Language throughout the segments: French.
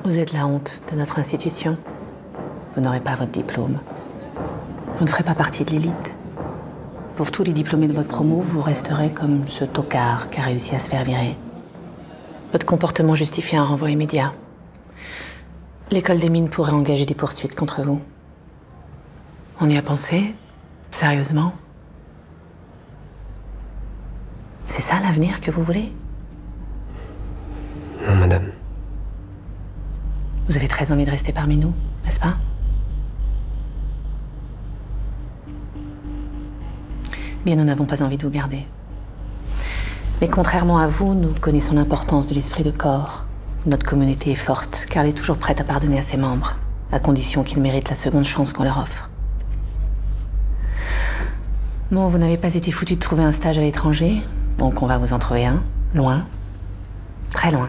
Vous êtes la honte de notre institution. Vous n'aurez pas votre diplôme. Vous ne ferez pas partie de l'élite. Pour tous les diplômés de votre promo, vous resterez comme ce tocard qui a réussi à se faire virer. Votre comportement justifie un renvoi immédiat. L'école des mines pourrait engager des poursuites contre vous. On y a pensé? Sérieusement? C'est ça l'avenir que vous voulez? Non, madame. Vous avez très envie de rester parmi nous, n'est-ce pas? Bien, nous n'avons pas envie de vous garder. Mais contrairement à vous, nous connaissons l'importance de l'esprit de corps. Notre communauté est forte, car elle est toujours prête à pardonner à ses membres, à condition qu'ils méritent la seconde chance qu'on leur offre. Bon, vous n'avez pas été foutu de trouver un stage à l'étranger, donc on va vous en trouver un, loin, très loin.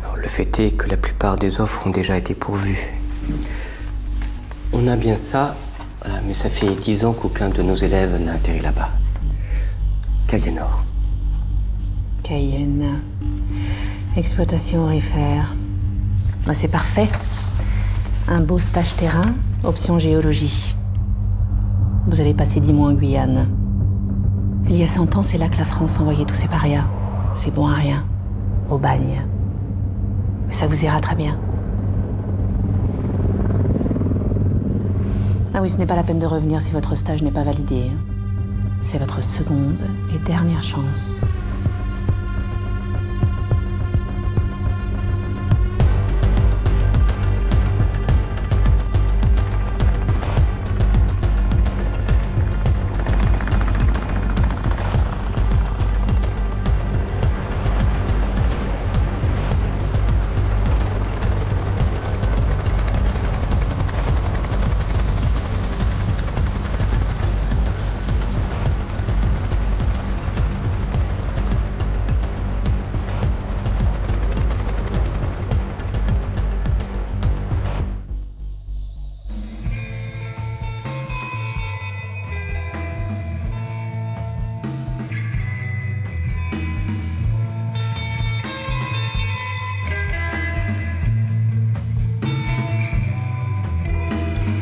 Alors, le fait est que la plupart des offres ont déjà été pourvues. On a bien ça, voilà, mais ça fait 10 ans qu'aucun de nos élèves n'a atterri là-bas. Cayenne-Or. Cayenne. Exploitation aurifère. Bah, c'est parfait. Un beau stage terrain, option géologie. Vous allez passer 10 mois en Guyane. Il y a 100 ans, c'est là que la France envoyait tous ses parias. C'est bon à rien. Au bagne. Mais ça vous ira très bien. Ah oui, ce n'est pas la peine de revenir si votre stage n'est pas validé. C'est votre seconde et dernière chance.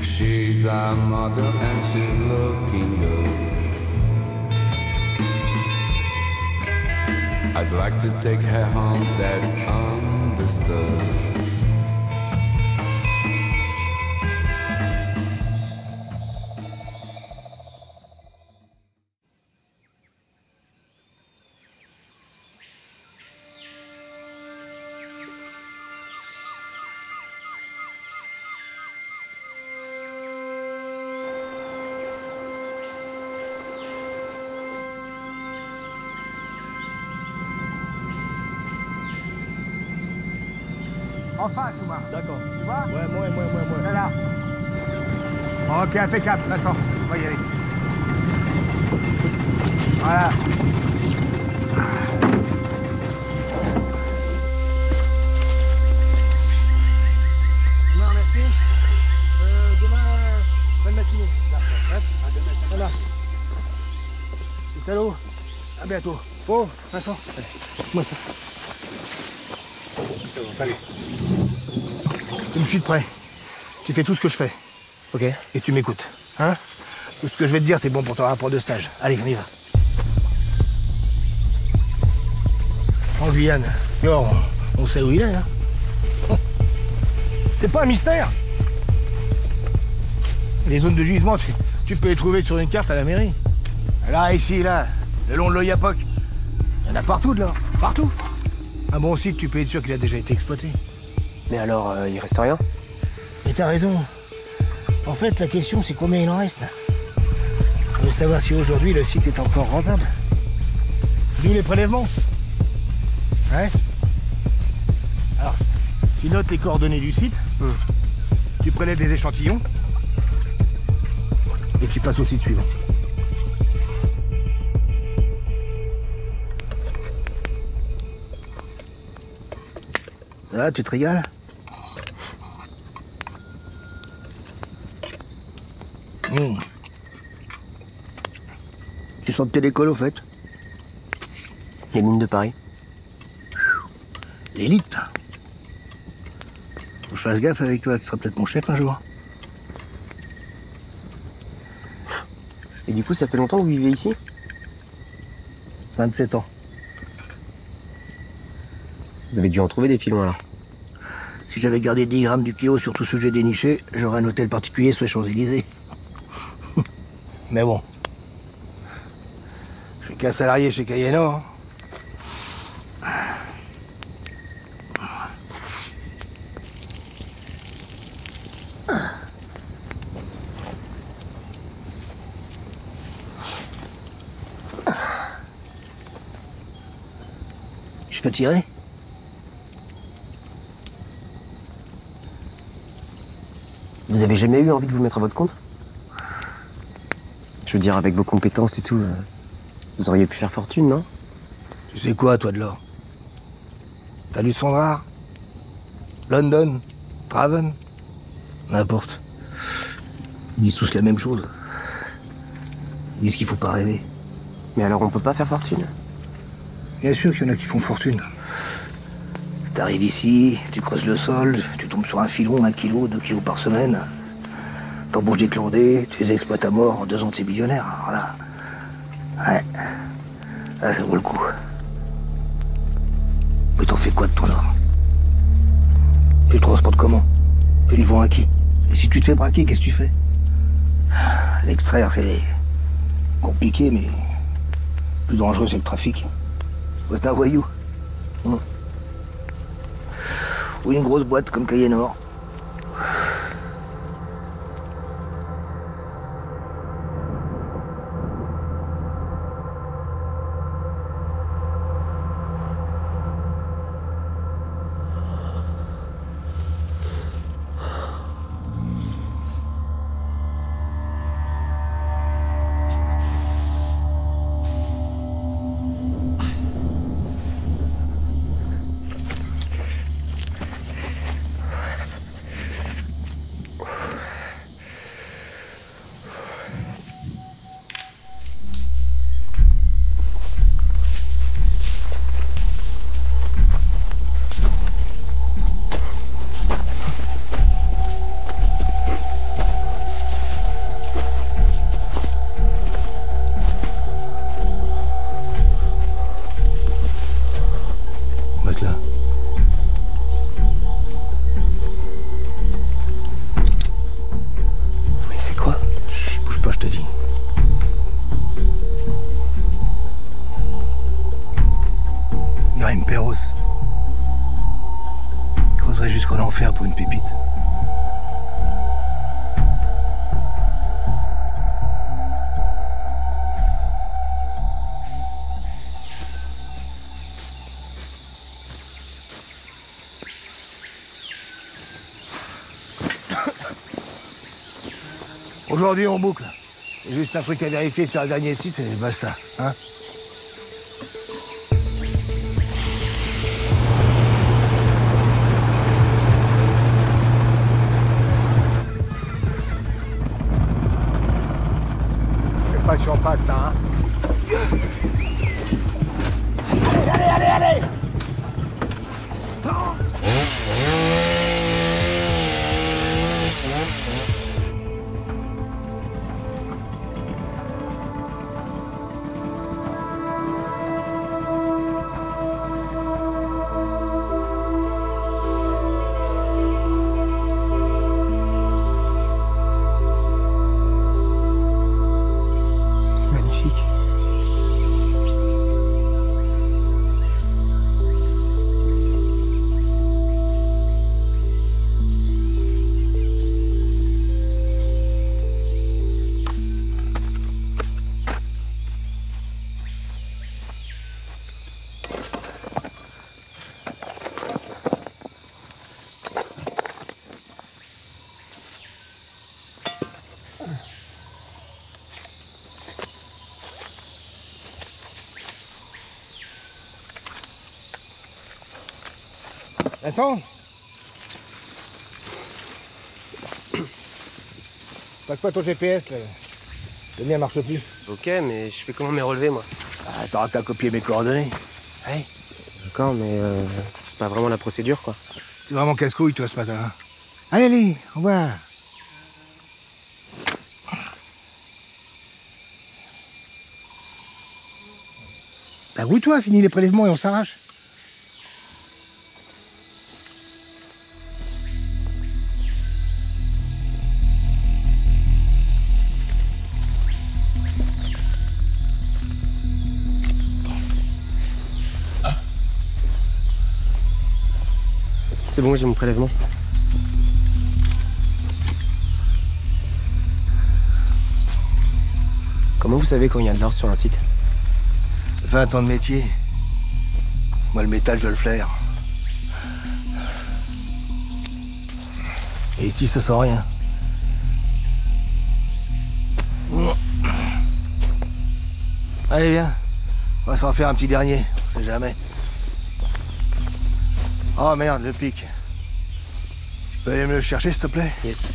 She's our mother and she's looking good. I'd like to take her home, that's understood. En face, Oumar. D'accord. Tu vois? Ouais, moi. Là. Ok, impeccable. Vincent, on va y aller. Voilà. Oumar, merci. Demain, bonne matinée. Voilà. Salut. À bientôt. Oh, Vincent. Moi ça. Salut. Je me suis de près. Tu fais tout ce que je fais. Ok. Et tu m'écoutes. Hein? Tout ce que je vais te dire, c'est bon pour ton rapport de stage. Allez, on y va. En Guyane. Alors, on sait où il est, hein? C'est pas un mystère. Les zones de gisement, tu peux les trouver sur une carte à la mairie. Là, ici, là, le long de l'Oyapock. Il y en a partout, de là. Partout. Un bon site, tu peux être sûr qu'il a déjà été exploité. Mais alors, il reste rien? Mais t'as raison. En fait, la question, c'est combien il en reste. On veut savoir si aujourd'hui, le site est encore rentable. D'où les prélèvements. Ouais. Alors, tu notes les coordonnées du site. Tu prélèves des échantillons. Et tu passes au site suivant. Là, tu te régales? Tu sens de tes l'école au fait? Les mines de Paris. L'élite. je fasse gaffe avec toi, tu seras peut-être mon chef un jour. Et du coup, ça fait longtemps que vous vivez ici? 27 ans. Vous avez dû en trouver des filons alors. Si j'avais gardé 10 grammes du kilo sur tout ce que j'ai déniché, j'aurais un hôtel particulier sur les Champs-Élysées. Mais bon. Je suis qu'un salarié chez Cayeno. Hein. Je peux tirer? Vous avez jamais eu envie de vous mettre à votre compte? Je veux dire, avec vos compétences et tout, vous auriez pu faire fortune, non? Tu sais quoi, toi, de l'or? T'as lu Sondra? London? Traven? N'importe. Ils disent tous la même chose. Ils disent qu'il faut pas rêver. Mais alors on peut pas faire fortune? Bien sûr qu'il y en a qui font fortune. T'arrives ici, tu creuses le sol, tu tombes sur un filon, 1 kilo, 2 kilos par semaine. T'embauches des clandés, tu les exploites à mort, en 2 ans t'es millionnaire. Alors là, ouais, là ça vaut le coup. Mais t'en fais quoi de ton or? Tu le transportes comment? Tu les vends à qui? Et si tu te fais braquer, qu'est-ce que tu fais? L'extraire, c'est compliqué, mais plus dangereux, c'est le trafic. C'est un voyou. Ou une grosse boîte comme Cayennor. Jusqu'en enfer pour une pépite. Aujourd'hui on boucle. C'est juste un truc à vérifier sur le dernier site et basta. Hein? Pas si on passe là, hein. Allez! Vincent, passe-moi ton GPS, là. Le mien marche plus. Ok, mais je fais comment mes relevés, moi? Ah, t'auras qu'à copier mes coordonnées. Ouais. D'accord, mais c'est pas vraiment la procédure, quoi. T'es vraiment casse-couille, toi, ce matin. Hein. Allez, allez, au revoir. Bah oui, toi, finis les prélèvements et on s'arrache. C'est bon, j'ai mon prélèvement. Comment vous savez quand il y a de l'or sur un site? 20 ans de métier. Moi, le métal, je le flaire. Et ici, ça sent rien. Allez, viens. On va s'en faire un petit dernier. On sait jamais. Oh merde, le pic. Tu peux aller me le chercher, s'il te plaît? Yes.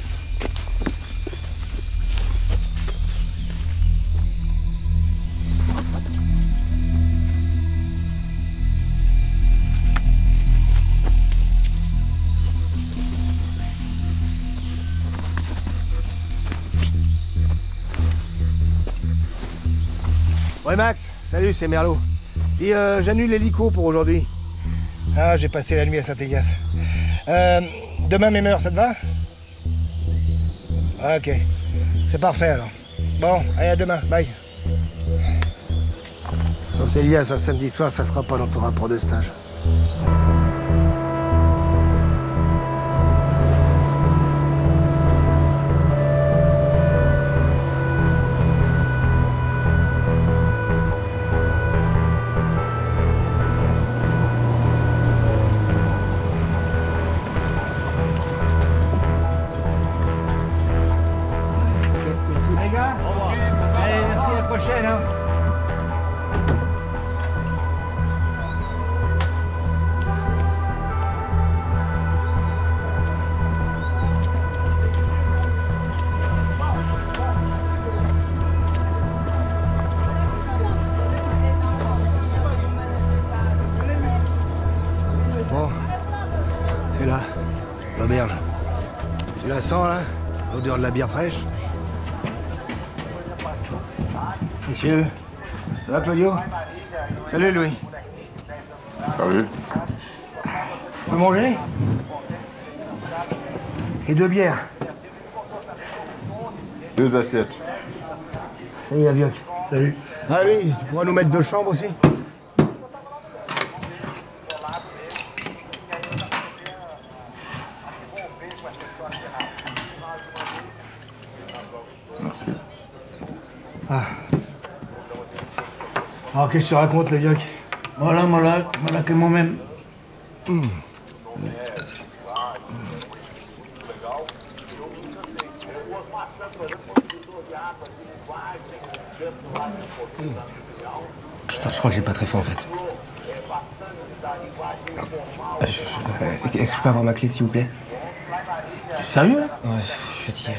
Ouais Max, salut, c'est Merlot. Dis, j'annule l'hélico pour aujourd'hui. Ah, j'ai passé la nuit à Saint-Égas. Demain, même heure, ça te va? Ok, c'est parfait alors. Bon, allez, à demain, bye. Saint-Élias, un samedi soir, ça sera pas dans ton rapport de stage. Les gars, allez, merci, à la prochaine. Hein. Bon, c'est là, l'auberge. Tu la sens là, l'odeur de la bière fraîche? Messieurs, ça va Claudio? Salut Louis. Salut. Vous manger? Et 2 bières. 2 assiettes. Salut la vieille. Salut. Ah oui, tu pourras nous mettre 2 chambres aussi? Merci. Ah. Alors qu'est-ce que tu racontes les vieux? Voilà que moi-même. Putain, je crois que j'ai pas très faim en fait. Est-ce que je peux avoir ma clé s'il vous plaît? T'es sérieux là? Ouais, je suis fatigué.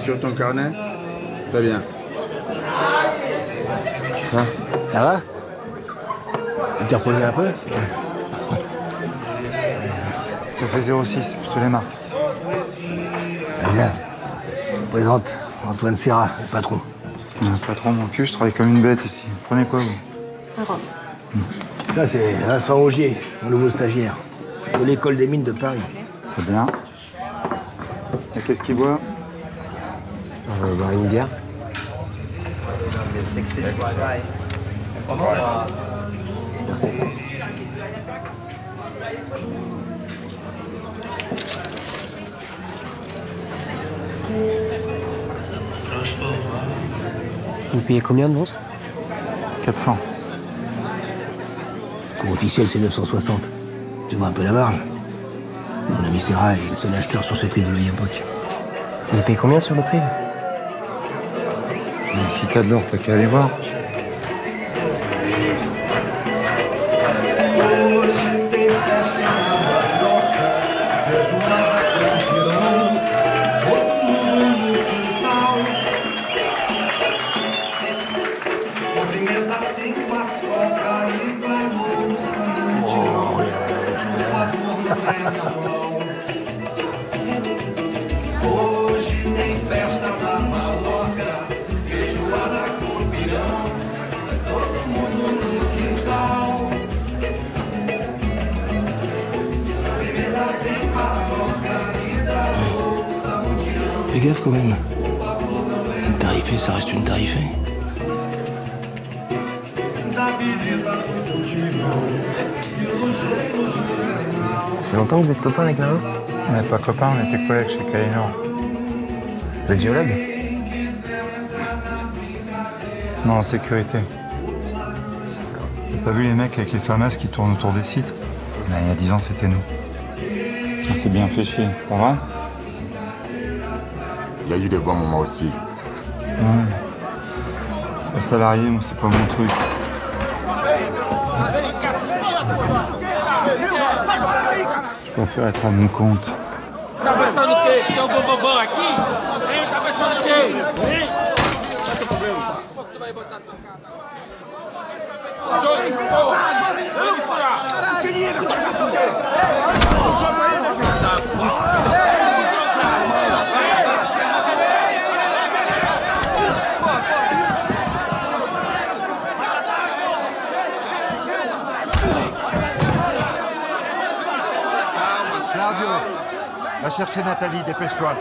Sur ton carnet? Très bien. Hein? Ça va? Tu t'es reposé un peu? Ça fait 06, je te les marque. Bien. Je présente Antoine Serra, le patron. Pas trop mon cul, je travaille comme une bête ici. Prenez quoi, vous? Un rhum. Ça, c'est Vincent Augier, mon nouveau stagiaire, de l'école des mines de Paris. C'est bien. Et qu'est-ce qu'il boit? Boire une bière. Merci. Vous payez combien de l'once? 400. Comme officiel, c'est 960. Tu vois un peu la marge. Mon ami Serra est le seul acheteur sur cette rive de l'Oyapock. Vous payez combien sur l'autre rive? Si t'as de l'or, t'as qu'à aller voir. Fais gaffe quand même. Une tarifée, ça reste une tarifée. Ça fait longtemps que vous êtes copain avec Marin? On n'est pas copains, on était collègues chez Kalinor. Vous êtes géologue? Non, en sécurité. T'as pas vu les mecs avec les FAMAS qui tournent autour des sites? Là, il y a 10 ans, c'était nous. On s'est bien fait chier, pas vrai? Il y a eu des bons moments aussi. Ouais. Les salariés, moi, c'est pas mon truc. Je préfère être à mon compte. Claudio, va chercher Nathalie, dépêche-toi.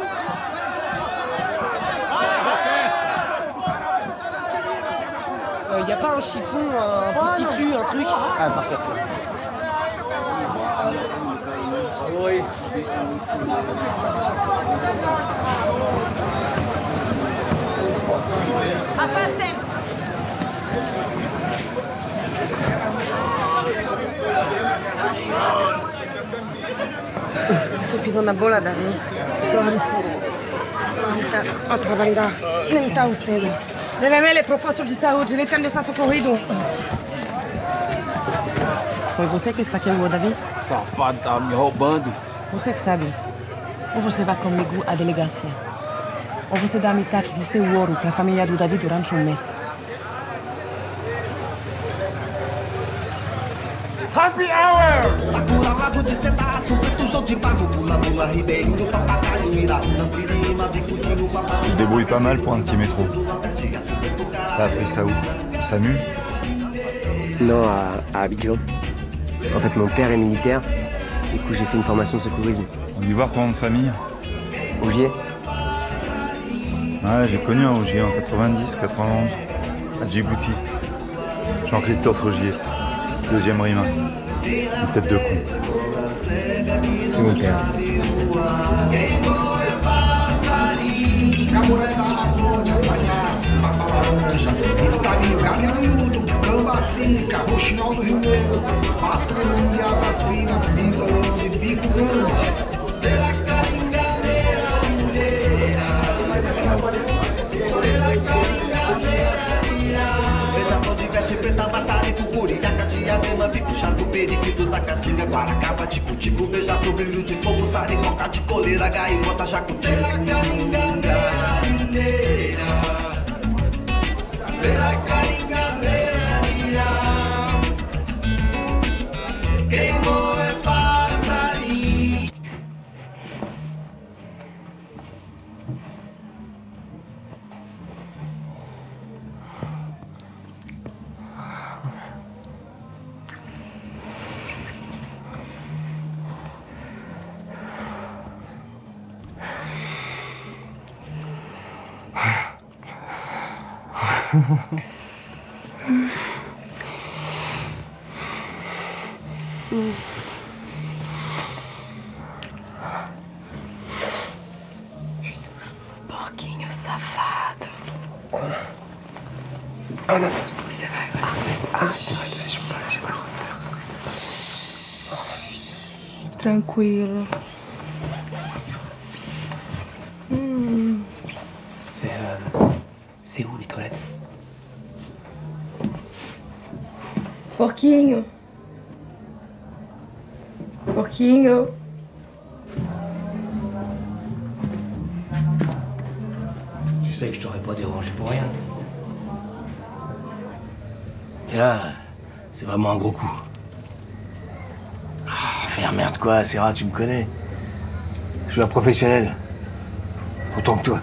Y a pas un chiffon, un bout de tissu, un truc? Ah, parfait. Afastem! Sto pisando a bola da me. A trabalhar. Nem está o cedo. Leve me le proposto de saúde, ele tem dessa socorrido. Foi você que esfaqueou o Davi? Safado, tá me roubando. Você que sabe. Ou você vai comigo à delegacia. Ou você dá metade do seu ouro para a família do Davi durante um mês. Happy Hour! Pura rabo de cedaço, preto jogo de barro, pula, pula, ribeirinho, papagaio, iraúna, sirima, bicudinho, papagaio. Je débrouille pas mal pour un petit métro. T'as appris ça où? Au SAMU? Non, à Abidjan. En fait, mon père est militaire. Du coup, j'ai fait une formation de secourisme. On y voir ton nom de famille? Augier? Ouais, j'ai connu un Augier en 90, 91, à Djibouti. Jean-Christophe Augier, deuxième rime. Une tête de con. C'est mon père. Camuré da Amazônia, sanhaço, papa laranja, estalinho, gavião miúdo, cambacica, roxinol do Rio Negro, patrulha de asa fina, bisolão de bico grande, pela caringadeira inteira, pela caringadeira. Beija-flor de veste preta, maçarico, curiaca, diadema, bico chato, periquito da caatinga, guaracaba, tico-tico, beija-flor, brilho de fogo, saricoca, de coleira, gaivota, jacuti. Pela caringadeira. Pela caringadeira, queimou é passarinho. Porquinho safado. Quoi? Ah non, C'est vrai, ouais. ah, je sais pas. Tranquilo. C'est où les toilettes? Porquinho. Porquinho. Tu sais que je t'aurais pas dérangé pour rien. Et là, c'est vraiment un gros coup. Ah, faire merde quoi, Serra, tu me connais. Je suis un professionnel. Autant que toi.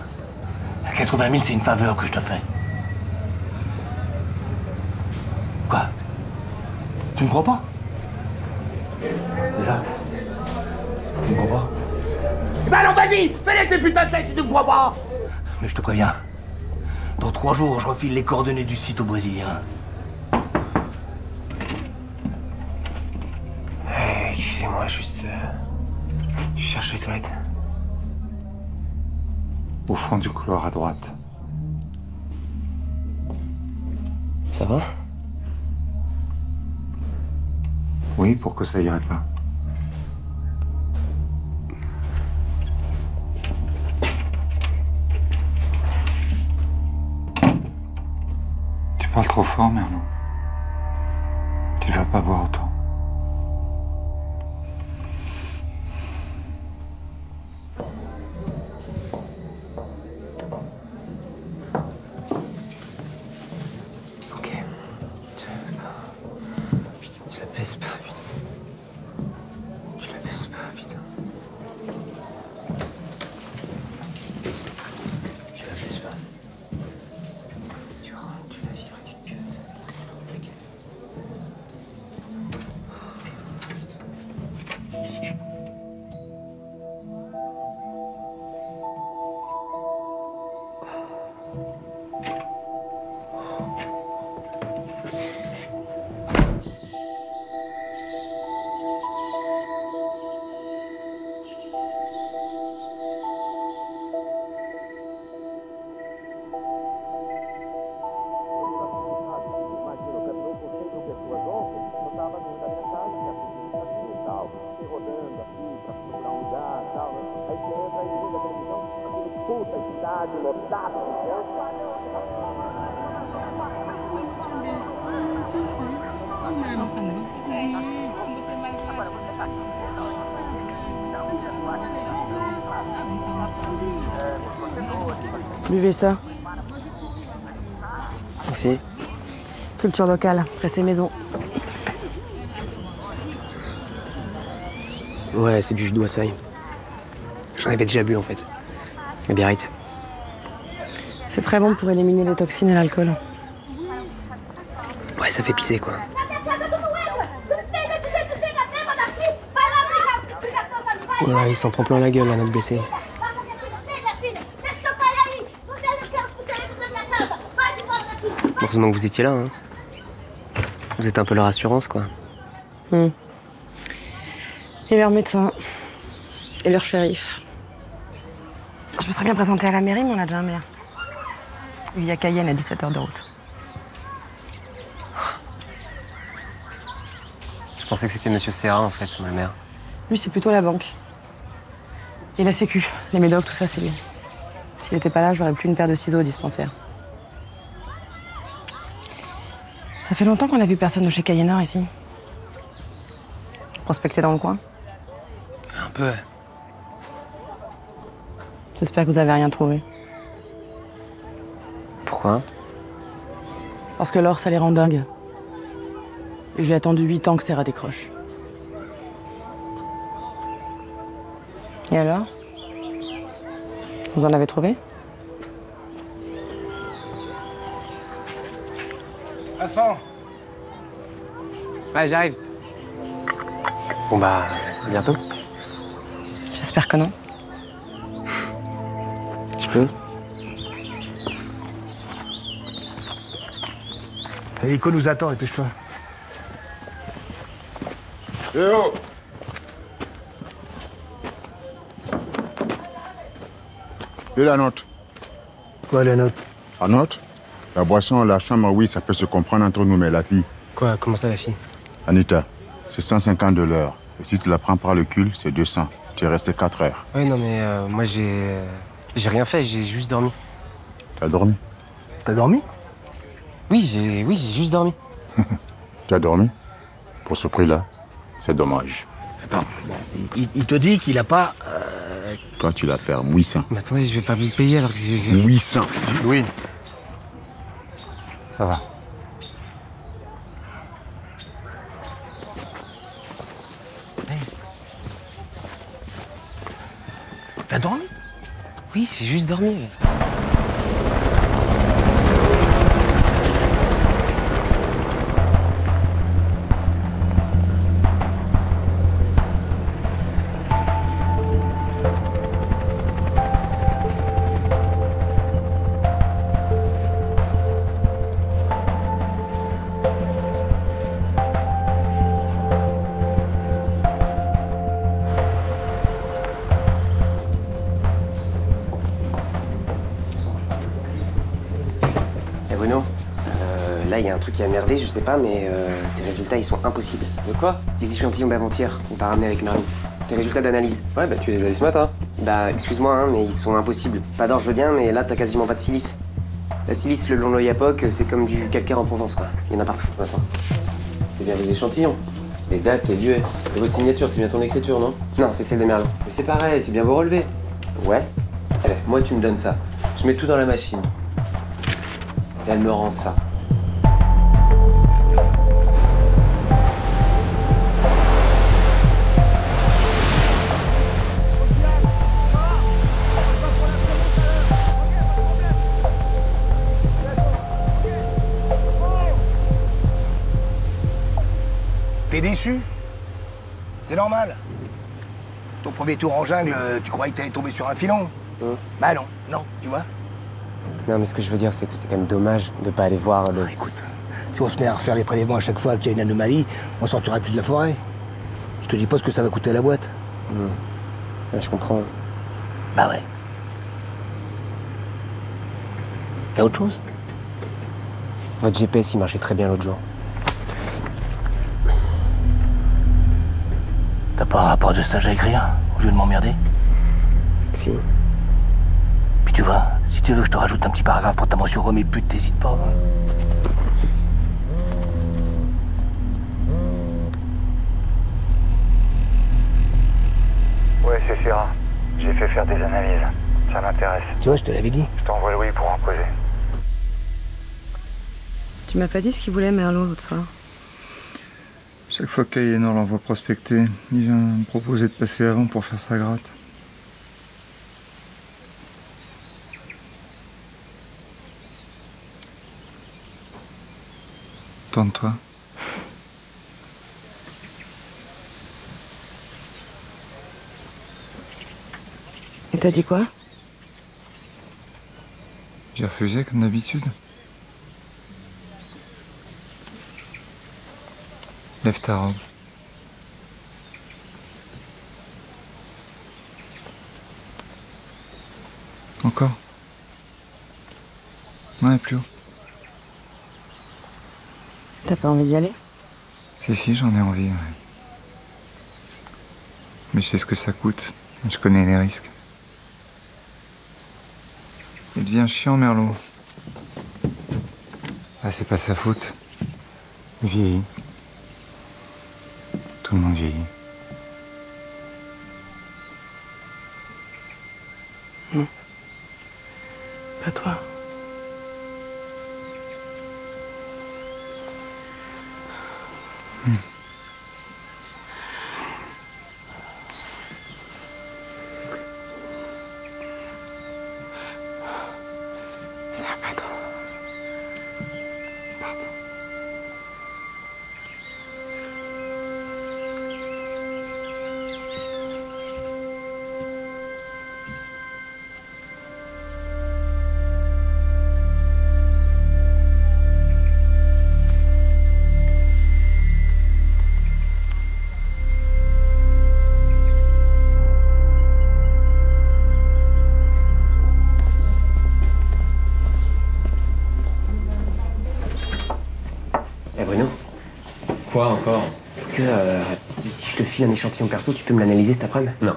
80 000, c'est une faveur que je te fais. Quoi? Tu me crois pas? C'est ça? Tu me crois pas? Eh ben alors vas-y, fais-les tes putains de tests si tu me crois pas! Mais je te préviens, dans 3 jours, je refile les coordonnées du site aux Brésiliens. Excusez-moi, juste... je cherche les toilettes. Au fond du couloir à droite. Ça va? Oui, pourquoi ça irait pas? Tu parles trop fort, Merlin. Tu vas pas boire autant. Buvez ça. Merci. Culture locale, pressé maison. Ouais, c'est du jus d'Ouassaï. J'en avais déjà bu en fait. Mais Biarritz. C'est très bon pour éliminer les toxines et l'alcool. Ouais, ça fait pisser quoi. Voilà, il s'en prend plein la gueule, là, notre BC. Heureusement que vous étiez là, hein. Vous êtes un peu leur assurance, quoi. Et leur médecin. Et leur shérif. Je me serais bien présentée à la mairie, mais on a déjà un maire. Il y a Cayenne à 17 heures de route. Je pensais que c'était Monsieur Serra, en fait, ma mère. Lui, c'est plutôt la banque. Et la sécu, les médocs, tout ça, c'est lui. S'il n'était pas là, j'aurais plus une paire de ciseaux au dispensaire. Ça fait longtemps qu'on a vu personne de chez Cayennard ici. Prospecter dans le coin? Un peu, ouais. J'espère que vous avez rien trouvé. Pourquoi? Parce que l'or, ça les rend dingues. Et j'ai attendu 8 ans que Serra décroche. Et alors? Vous en avez trouvé? Vincent! Ouais, j'arrive. Bon bah, à bientôt. J'espère que non. Tu peux? L'hélico nous attend, dépêche-toi. Eh oh! Et la note? Quoi, la note? La note? La boisson, la chambre, oui, ça peut se comprendre entre nous, mais la fille. Quoi? Comment ça, la fille? Anita, c'est 150 de l'heure. Et si tu la prends par le cul, c'est 200. Tu es resté 4 heures. Ouais, non, mais moi, j'ai rien fait, j'ai juste dormi. T'as dormi? T'as dormi? Oui, j'ai juste dormi. Tu as dormi? Pour ce prix-là, c'est dommage. Attends, il te dit qu'il a pas... Toi, tu l'as fait 800. Mais attendez, je vais pas vous le payer alors que j'ai... 800. Louis. Ça va. T'as dormi? Oui, j'ai juste dormi. Bruno, là, il y a un truc qui a merdé, je sais pas, mais tes résultats, ils sont impossibles. De quoi? Les échantillons d'avant-hier qu'on t'a ramenés avec Marie. Tes résultats d'analyse. Ouais, bah tu les as eu ce matin. Bah, excuse-moi, hein, mais ils sont impossibles. Pas d'or, je veux bien, mais là, t'as quasiment pas de silice. La silice le long de l'Oyapock, c'est comme du calcaire en Provence, quoi. Il y en a partout, Vincent. C'est bien les échantillons. Les dates, les lieux. Et vos signatures, c'est bien ton écriture, non? Non, c'est celle de Merlin. Mais c'est pareil, c'est bien vos relevés. Ouais. Allez, moi, tu me donnes ça. Je mets tout dans la machine. Et elle me rend ça. T'es déçu? C'est normal. Ton premier tour en jungle, tu croyais que t'allais tomber sur un filon? Bah non, tu vois? Non, mais ce que je veux dire, c'est que c'est quand même dommage de pas aller voir le... Ah, écoute, si on se met à refaire les prélèvements à chaque fois qu'il y a une anomalie, on sortira plus de la forêt. Je te dis pas ce que ça va coûter à la boîte. Ouais, je comprends. Bah ouais. T'as autre chose? Votre GPS, il marchait très bien l'autre jour. T'as pas un rapport de stage à écrire, au lieu de m'emmerder? Si. Puis tu vois, si tu veux que je te rajoute un petit paragraphe pour ta mention remis pute, t'hésites pas. Ouais, c'est Sierra. J'ai fait faire des analyses. Ça m'intéresse. Tu vois, je te l'avais dit. Je t'envoie Louis pour en causer. Tu m'as pas dit ce qu'il voulait, Merlot, l'autre fois. Chaque fois qu'Aliénor l'envoie prospecter, il vient me proposer de passer avant pour faire sa gratte. Tente-toi. Et t'as dit quoi? J'ai refusé comme d'habitude. Lève ta robe. Encore? Ouais, plus haut. T'as pas envie d'y aller? Si, j'en ai envie, ouais. Mais je sais ce que ça coûte. Je connais les risques. Il devient chiant, Merlot. Ah, c'est pas sa faute. Il vieillit. Tout le monde vieillit. Non. Pas toi. Ça va pas trop. Pardon. Eh Bruno? Quoi encore? Est-ce que si je te file un échantillon perso, tu peux me l'analyser cet après-midi? Non.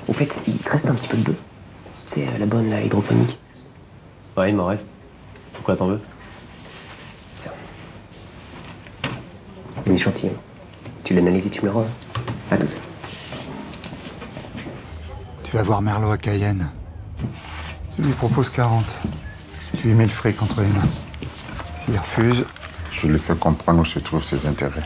Au fait, il te reste un petit peu de bleu. C'est la bonne, la hydroponique. Ouais, il m'en reste. Pourquoi t'en veux? Tiens. Un échantillon. Tu l'analyses et tu me le rends. À tout. Tu vas voir Merlot à Cayenne. Tu lui proposes 40. Tu lui mets le fric entre les mains. S'il refuse... Je lui fais comprendre où se trouvent ses intérêts.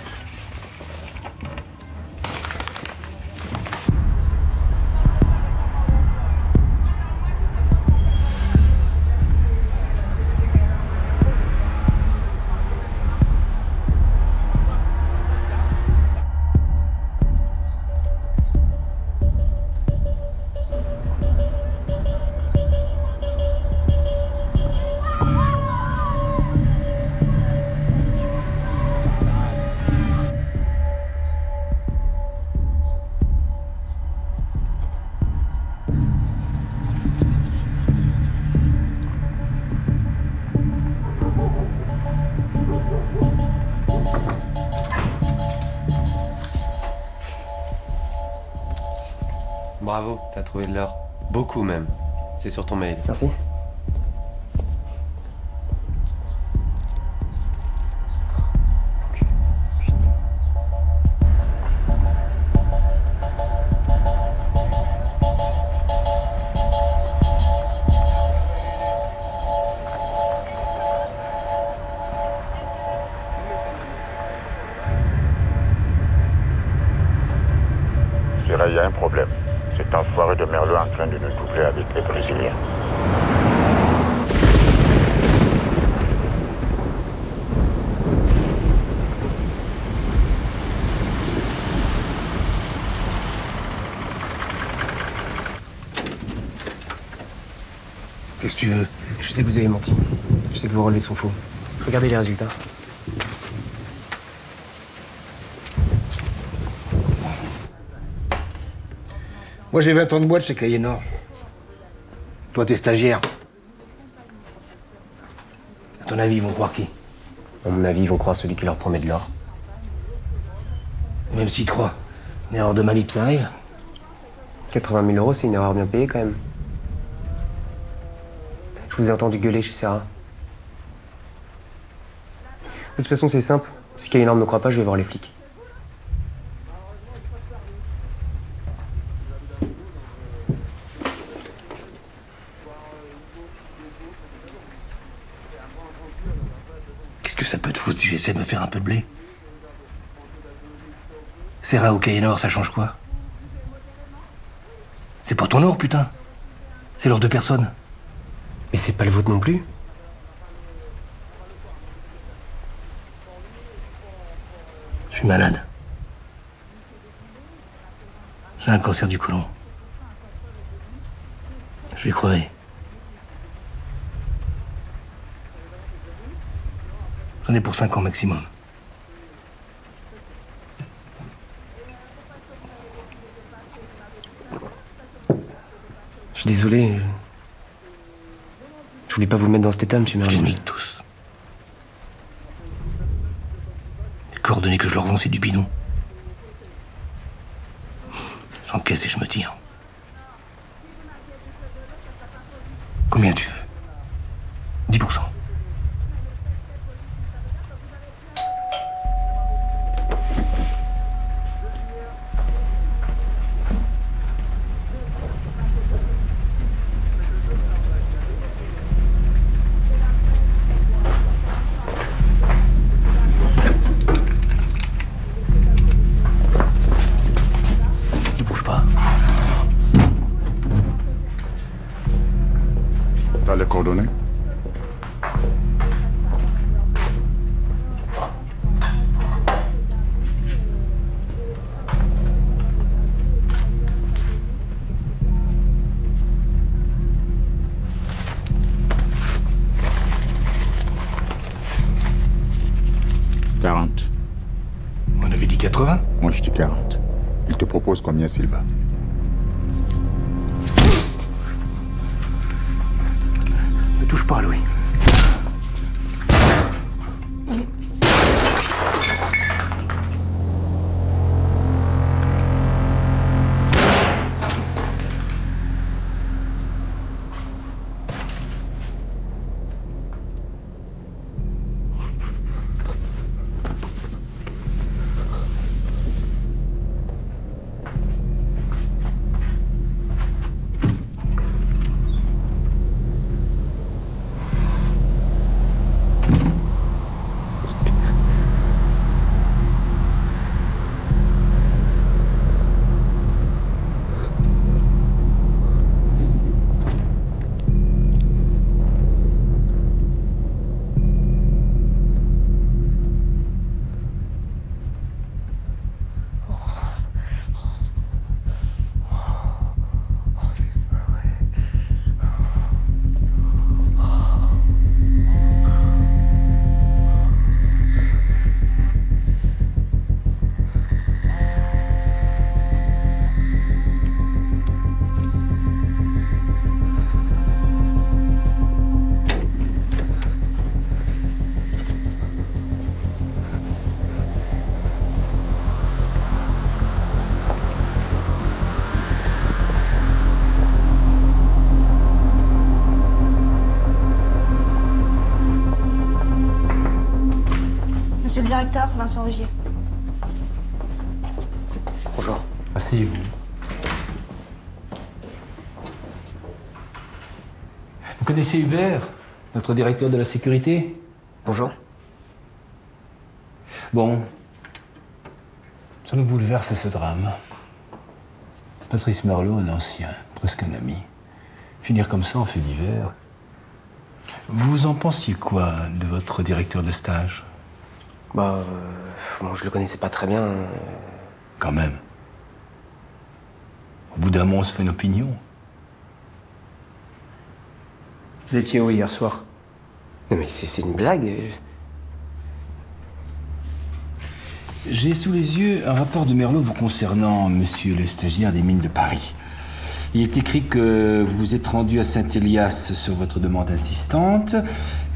Bravo, t'as trouvé de l'or. Beaucoup même. C'est sur ton mail. Merci. Il y a un problème. Cet enfoiré de Merlot est en train de nous doubler avec les Brésiliens. Qu'est-ce que tu veux? Je sais que vous avez menti. Je sais que vos relevés sont faux. Regardez les résultats. Moi, j'ai 20 ans de boîte chez Cahiers Nord. Toi, t'es stagiaire. À ton avis, ils vont croire qui? À mon avis, ils vont croire celui qui leur promet de l'or. Même s'ils croient. Une erreur de manip, ça arrive. 80 000 euros, c'est une erreur bien payée, quand même. Je vous ai entendu gueuler chez Sarah. De toute façon, c'est simple. Si Cahiers Nord ne me croit pas, je vais voir les flics. Qu'est-ce que ça peut te foutre si j'essaie de me faire un peu de blé? Serra ou Cahiers Nord, ça change quoi? C'est pas ton or, putain. C'est l'or de personne. Mais c'est pas le vôtre non plus. Je suis malade. J'ai un cancer du côlon. Je vais crever. J'en ai pour 5 ans maximum. Je suis désolé. Je voulais pas vous mettre dans cet état, monsieur Merlot. Je les nique tous. Les coordonnées que je leur vends, c'est du bidon. J'encaisse et je me tire. Combien tu veux? 10%. T'as les coordonnées? On avait dit 80? Moi, je dis 40. Il te propose combien, Silva? Ne touche pas, Louis. Monsieur le directeur, Vincent Rugier. Bonjour. Asseyez-vous. Vous connaissez Hubert, notre directeur de la sécurité? Bonjour. Bon. Ça nous bouleverse ce drame. Patrice Merlot, un ancien, presque un ami. Finir comme ça en fait divers. Vous en pensiez quoi de votre directeur de stage? Bah, moi je le connaissais pas très bien. Quand même. Au bout d'un moment, on se fait une opinion. Vous étiez où hier soir? Non mais c'est une blague. J'ai sous les yeux un rapport de Merlot vous concernant, monsieur le stagiaire des mines de Paris. Il est écrit que vous vous êtes rendu à Saint-Élias sur votre demande insistante,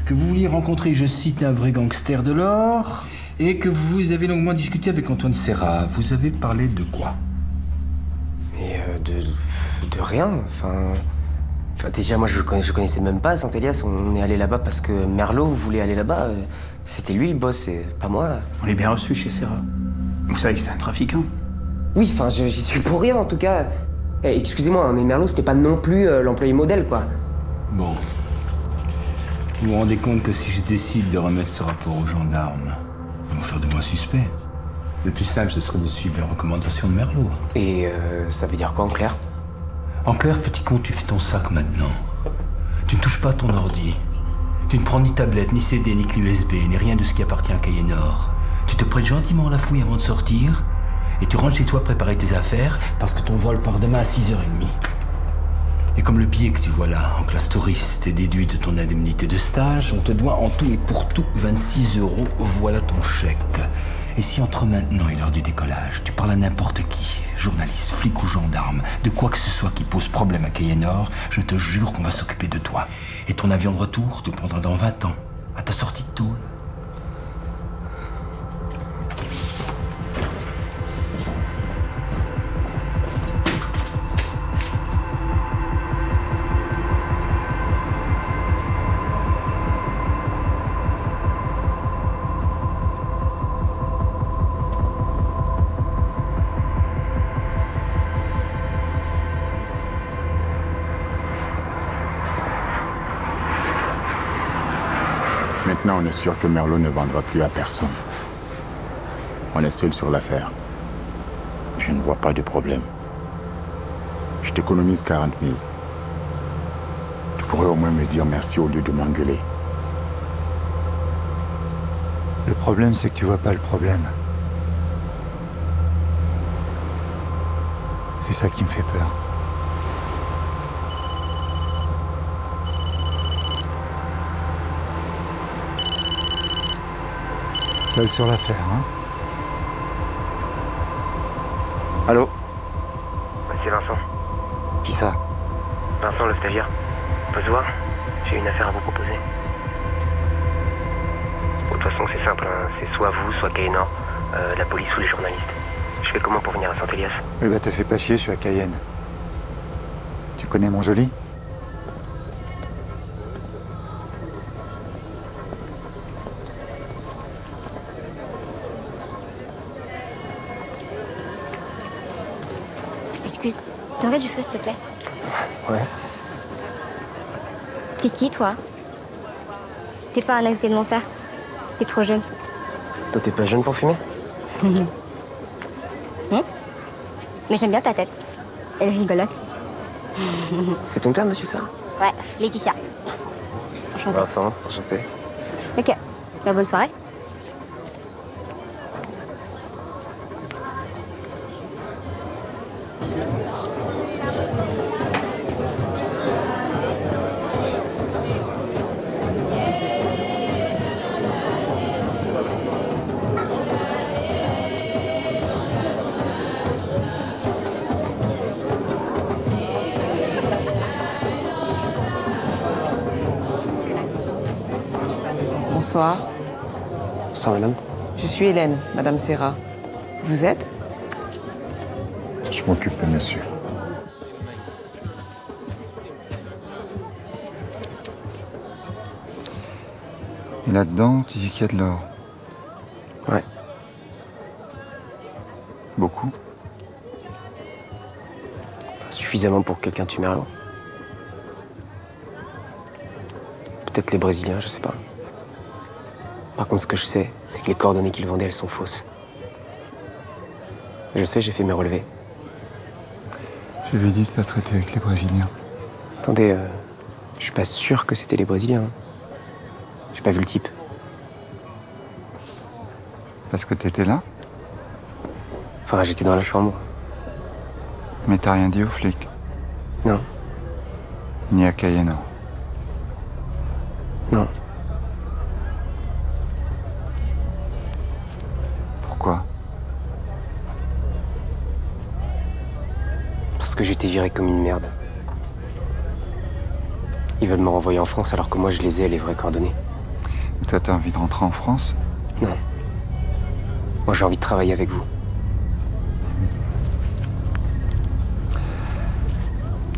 que vous vouliez rencontrer, je cite, un vrai gangster de l'or, et que vous avez longuement discuté avec Antoine Serra. Vous avez parlé de quoi? Mais de rien, enfin, déjà, moi, je connaissais même pas Saint-Élias. On est allé là-bas parce que Merlot voulait aller là-bas. C'était lui le boss, et pas moi. On est bien reçu chez Serra. Vous savez que c'est un trafiquant. Oui, enfin, j'y suis pour rien, en tout cas. Eh, excusez-moi, mais Merlot, c'était pas non plus l'employé modèle, quoi. Bon. Vous vous rendez compte que si je décide de remettre ce rapport aux gendarmes, ils vont faire de moi suspect. Le plus simple, ce serait de suivre les recommandations de Merlot. Et ça veut dire quoi, en clair? En clair, petit con, tu fais ton sac maintenant. Tu ne touches pas à ton ordi. Tu ne prends ni tablette, ni CD, ni clé USB, ni rien de ce qui appartient à Cayennor. Tu te prêtes gentiment à la fouille avant de sortir, et tu rentres chez toi préparer tes affaires, parce que ton vol part demain à 6h30. Et comme le billet que tu vois là, en classe touriste, est déduit de ton indemnité de stage, on te doit en tout et pour tout 26 €. Voilà ton chèque. Et si entre maintenant et l'heure du décollage, tu parles à n'importe qui, journaliste, flic ou gendarme, de quoi que ce soit qui pose problème à Cayennor, je te jure qu'on va s'occuper de toi. Et ton avion de retour te prendra dans 20 ans, à ta sortie de tôle. Maintenant, on est sûr que Merlot ne vendra plus à personne. On est seul sur l'affaire. Je ne vois pas de problème. Je t'économise 40 000. Tu pourrais au moins me dire merci au lieu de m'engueuler. Le problème, c'est que tu vois pas le problème. C'est ça qui me fait peur. Seul sur l'affaire, hein? Allô? C'est Vincent. Qui ça? Vincent, le stagiaire. On peut se voir? J'ai une affaire à vous proposer. Bon, de toute façon, c'est simple, hein. C'est soit vous, soit Cayennor, la police ou les journalistes. Je fais comment pour venir à Saint-Élias? Eh ben, te fais pas chier, je suis à Cayenne. Tu connais mon joli? Excuse, t'aurais du feu, s'il te plaît? Ouais. T'es qui, toi? T'es pas un invité de mon père. T'es trop jeune. Toi, t'es pas jeune pour fumer? Mais j'aime bien ta tête. Elle est rigolote. C'est ton père, monsieur, ça? Ouais, Laetitia. Enchantée. Vincent, enchanté. Ok, bah, bonne soirée. Bonsoir. Bonsoir, madame. Je suis Hélène, madame Serra. Vous êtes? Je m'occupe de monsieur. Et là-dedans, tu dis qu'il y a de l'or. Ouais. Beaucoup. Suffisamment pour que quelqu'un tue Merlo. Peut-être les Brésiliens, je sais pas. Par contre, ce que je sais, c'est que les coordonnées qu'ils vendaient, elles sont fausses. Je sais, j'ai fait mes relevés. J'avais dit de pas traiter avec les Brésiliens. Attendez, je suis pas sûr que c'était les Brésiliens. J'ai pas vu le type. Parce que t'étais là? Enfin, j'étais dans la chambre. Mais t'as rien dit aux flics? Non. Ni à Cayenne? Non. Pourquoi? Parce que j'étais viré comme une merde. Ils veulent me renvoyer en France alors que moi je les ai, les vraies coordonnées. Et toi, t'as envie de rentrer en France? Non. Moi j'ai envie de travailler avec vous.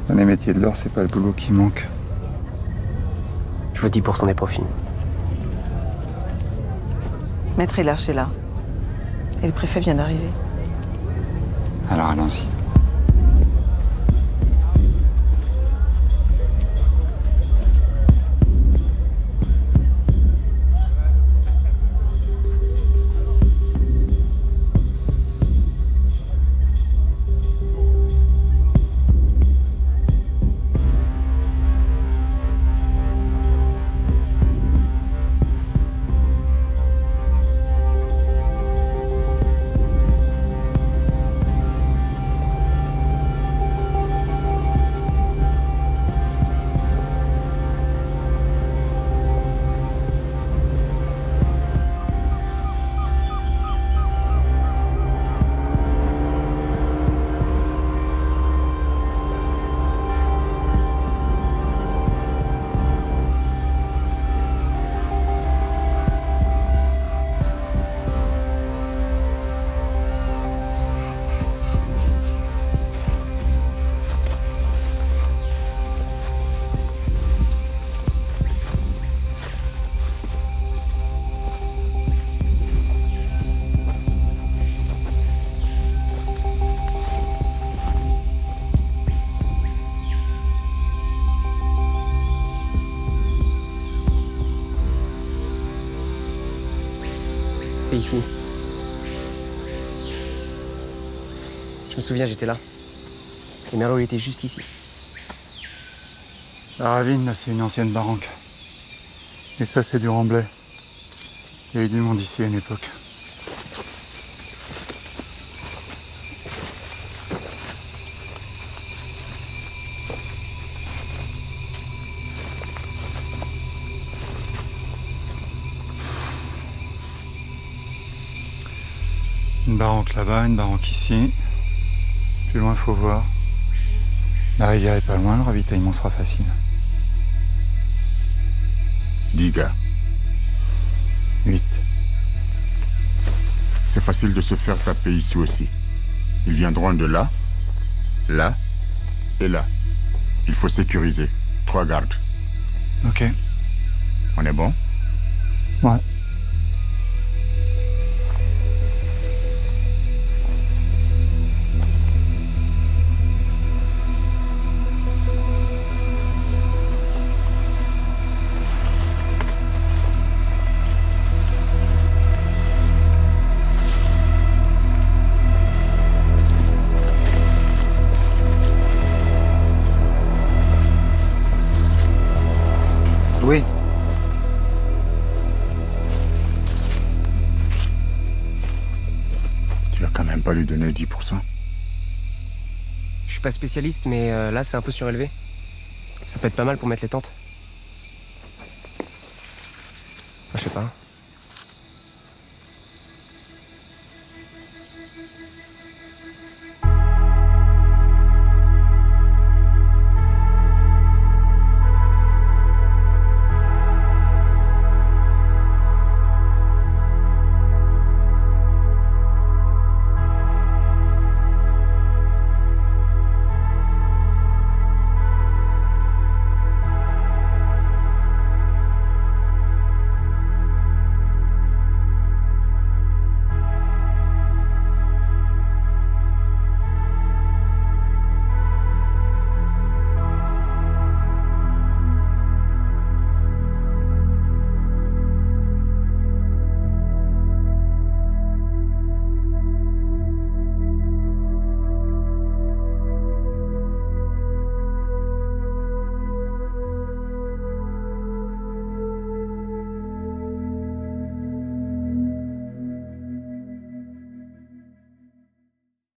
Dans les métiers de l'or, c'est pas le boulot qui manque. Je veux 10% des profits. Maître Hilarche est là. Et le préfet vient d'arriver. Alors allons-y. C'est ici. Je me souviens, j'étais là. Et Merlo, il était juste ici. La ravine, là, c'est une ancienne barranque. Et ça, c'est du remblai. Il y a eu du monde ici à une époque. Une barranque là-bas, une barranque ici. Plus loin, faut voir. La rivière est pas loin, le ravitaillement sera facile. 10 gars. 8. C'est facile de se faire taper ici aussi. Ils viendront de là, là et là. Il faut sécuriser. 3 gardes. Ok. On est bon? Ouais. Oui. Tu vas quand même pas lui donner 10%. Je suis pas spécialiste, mais là, c'est un peu surélevé. Ça peut être pas mal pour mettre les tentes. Enfin, je sais pas.